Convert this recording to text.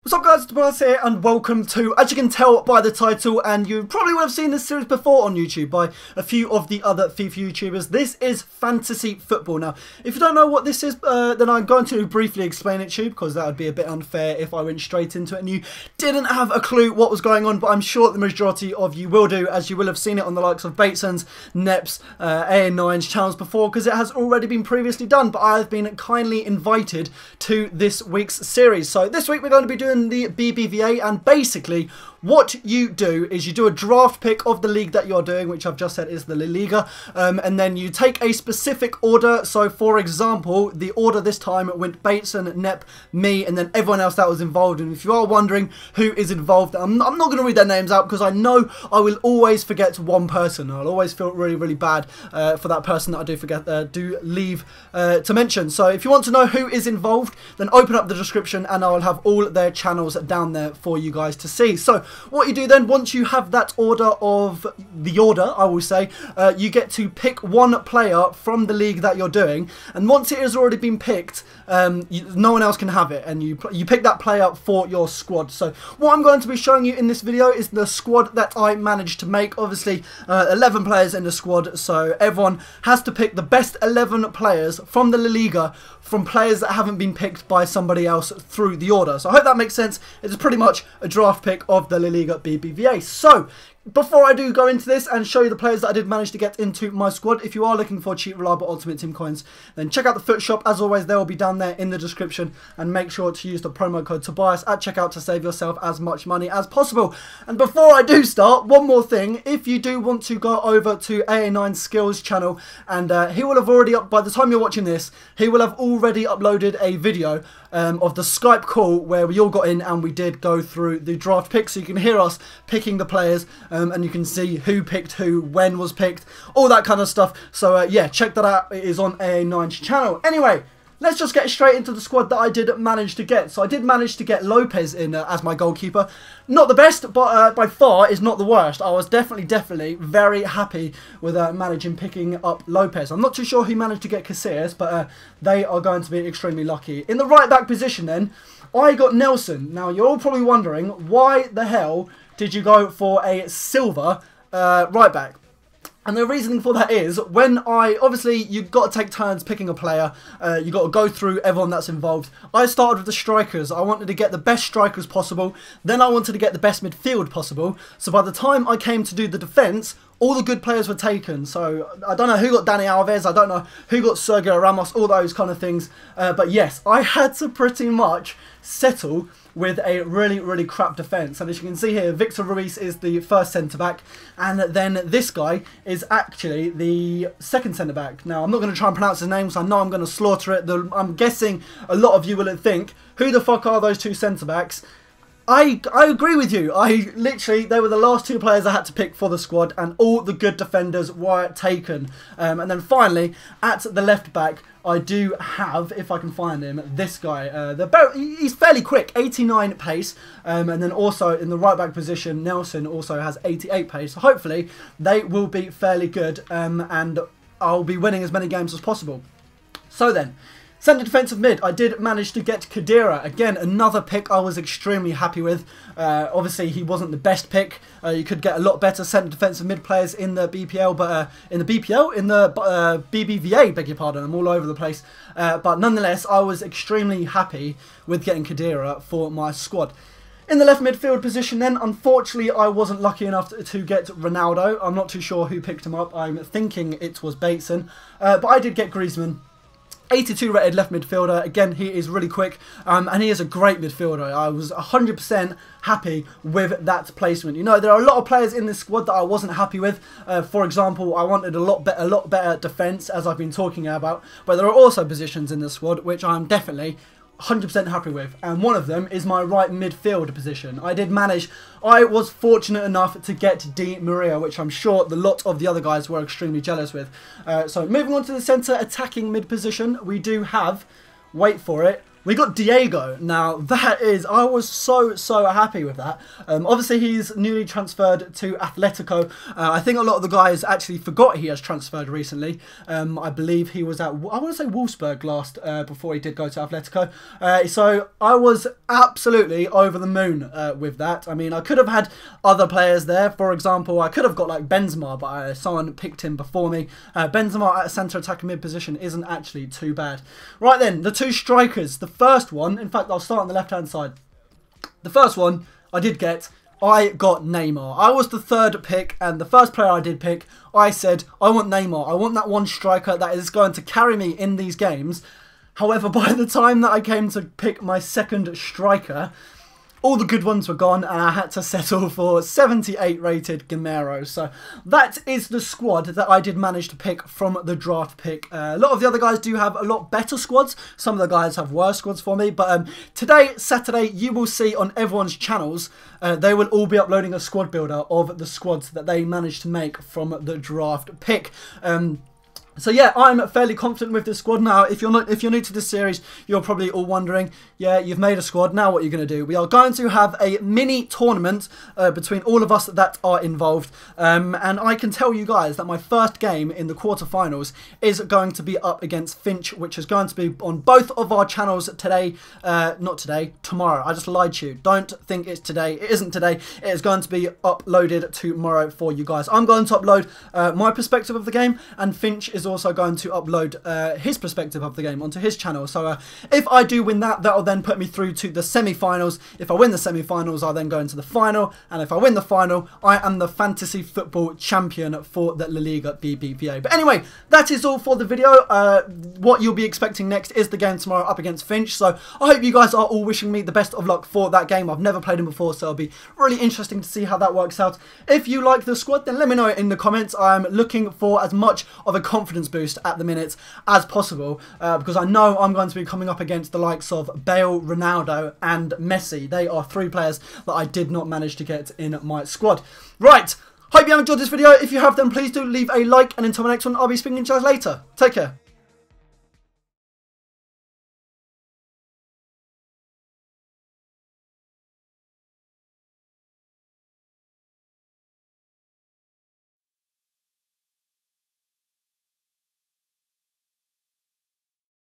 What's up guys, Tobiias here and welcome to, as you can tell by the title, and you probably would have seen this series before on YouTube by a few of the other FIFA YouTubers, this is fantasy football. Now, if you don't know what this is, then I'm going to briefly explain it to you, because that would be a bit unfair if I went straight into it and you didn't have a clue what was going on, but I'm sure the majority of you will do, as you will have seen it on the likes of Bateson's, Nep's, AN9's channels before, because it has already been previously done, but I have been kindly invited to this week's series. So this week we're going to be doing the Bbva, and basically what you do is you do a draft pick of the league that you're doing, which I've just said is the Liga, and then you take a specific order. So for example, the order this time went Bateson, Nep, me, and then everyone else that was involved. And if you are wondering who is involved, I'm not going to read their names out because I know I will always forget one person. I'll always feel really bad for that person that I do forget, do leave to mention. So if you want to know who is involved, then open up the description and I'll have all their channels down there for you guys to see. So what you do then, once you have that order of the order, I will say, you get to pick one player from the league that you're doing, and once it has already been picked, no one else can have it, and you pick that player for your squad. So what I'm going to be showing you in this video is the squad that I managed to make. Obviously 11 players in the squad, so everyone has to pick the best 11 players from the Liga, from players that haven't been picked by somebody else through the order. So I hope that makes sense. It's pretty much a draft pick of the Liga Bbva. So before I do go into this and show you the players that I did manage to get into my squad, if you are looking for cheap, reliable Ultimate Team coins, then check out the Foot Shop. As always, they will be down there in the description, and make sure to use the promo code Tobias at checkout to save yourself as much money as possible. And before I do start, one more thing, if you do want to go over to AA9 Skills channel, and he will have already, by the time you're watching this, he will have already uploaded a video of the Skype call where we all got in and we did go through the draft picks, so you can hear us picking the players, and you can see who picked who, when was picked, all that kind of stuff. So yeah, check that out. It is on AA9's channel. Anyway, let's just get straight into the squad that I did manage to get. So I did manage to get Lopez in as my goalkeeper. Not the best, but by far is not the worst. I was definitely very happy with managing picking up Lopez. I'm not too sure who managed to get Casillas, but they are going to be extremely lucky. In the right back position then, I got Nelson. Now you're all probably wondering, why the hell did you go for a silver right back? And the reasoning for that is, obviously you've got to take turns picking a player, you've got to go through everyone that's involved. I started with the strikers. I wanted to get the best strikers possible, then I wanted to get the best midfield possible. So by the time I came to do the defence, all the good players were taken. So I don't know who got Dani Alves, I don't know who got Sergio Ramos, all those kind of things. But yes, I had to pretty much settle with a really crap defence. And as you can see here, Victor Ruiz is the first centre-back, and then this guy is actually the second centre-back. Now, I'm not going to try and pronounce his name, so I know I'm going to slaughter it. I'm guessing a lot of you will think, who the fuck are those two centre-backs? I agree with you. They were the last two players I had to pick for the squad, and all the good defenders were taken. And then finally, at the left back, I do have, if I can find him, this guy. He's fairly quick, 89 pace. And then also in the right back position, Nelson also has 88 pace. So hopefully they will be fairly good, and I'll be winning as many games as possible. So then, centre defensive mid, I did manage to get Khedira. Again, another pick I was extremely happy with. Obviously, he wasn't the best pick. You could get a lot better centre defensive mid players in the BPL, but in the Bbva, beg your pardon, I'm all over the place. But nonetheless, I was extremely happy with getting Khedira for my squad. In the left midfield position then, unfortunately, I wasn't lucky enough to get Ronaldo. I'm not too sure who picked him up. I'm thinking it was Bateson. But I did get Griezmann. 82 rated left midfielder. Again, he is really quick, and he is a great midfielder. I was 100% happy with that placement. You know, there are a lot of players in this squad that I wasn't happy with. For example, I wanted a lot better defence, as I've been talking about, but there are also positions in the squad which I'm definitely 100% happy with, and one of them is my right midfield position. I was fortunate enough to get Di Maria, which I'm sure the lot of the other guys were extremely jealous with. So moving on to the centre attacking mid position, we do have, wait for it, We got Diego. Now, I was so happy with that. Obviously, he's newly transferred to Atletico. I think a lot of the guys actually forgot he has transferred recently. I believe he was at, I want to say Wolfsburg last, before he did go to Atletico. So I was absolutely over the moon with that. I mean, I could have had other players there. For example, I could have got like Benzema, but someone picked him before me. Benzema at a centre attacking mid position isn't actually too bad. Right then, the two strikers. The first one, in fact, I'll start on the left-hand side. The first one I got Neymar. I was the third pick, and the first player I did pick, I said, I want Neymar. I want that one striker that is going to carry me in these games. However, by the time that I came to pick my second striker, all the good ones were gone, and I had to settle for 78 rated Gamero. So that is the squad that I did manage to pick from the draft pick. A lot of the other guys do have a lot better squads. Some of the guys have worse squads for me. But today, Saturday, you will see on everyone's channels, they will all be uploading a squad builder of the squads that they managed to make from the draft pick. So yeah, I'm fairly confident with this squad. Now, if you're new to this series, you're probably all wondering, yeah, you've made a squad, now what are you going to do? We are going to have a mini tournament between all of us that are involved. And I can tell you guys that my first game in the quarterfinals is going to be up against Finch, which is going to be on both of our channels today. Not today, tomorrow. I just lied to you. Don't think it's today. It isn't today. It is going to be uploaded tomorrow for you guys. I'm going to upload my perspective of the game, and Finch is also going to upload his perspective of the game onto his channel. So if I do win that, that'll then put me through to the semi-finals. If I win the semi-finals, I'll then go into the final, and if I win the final, I am the fantasy football champion for the La Liga Bbva. But anyway, that is all for the video. What you'll be expecting next is the game tomorrow up against Finch. So I hope you guys are all wishing me the best of luck for that game. I've never played him before, so it'll be really interesting to see how that works out. If you like the squad, then let me know in the comments. I'm looking for as much of a confidence boost at the minute as possible, because I know I'm going to be coming up against the likes of Bale, Ronaldo and Messi. They are three players that I did not manage to get in my squad. Right, hope you have enjoyed this video. If you have, then please do leave a like, and until my next one, I'll be speaking to you guys later. Take care.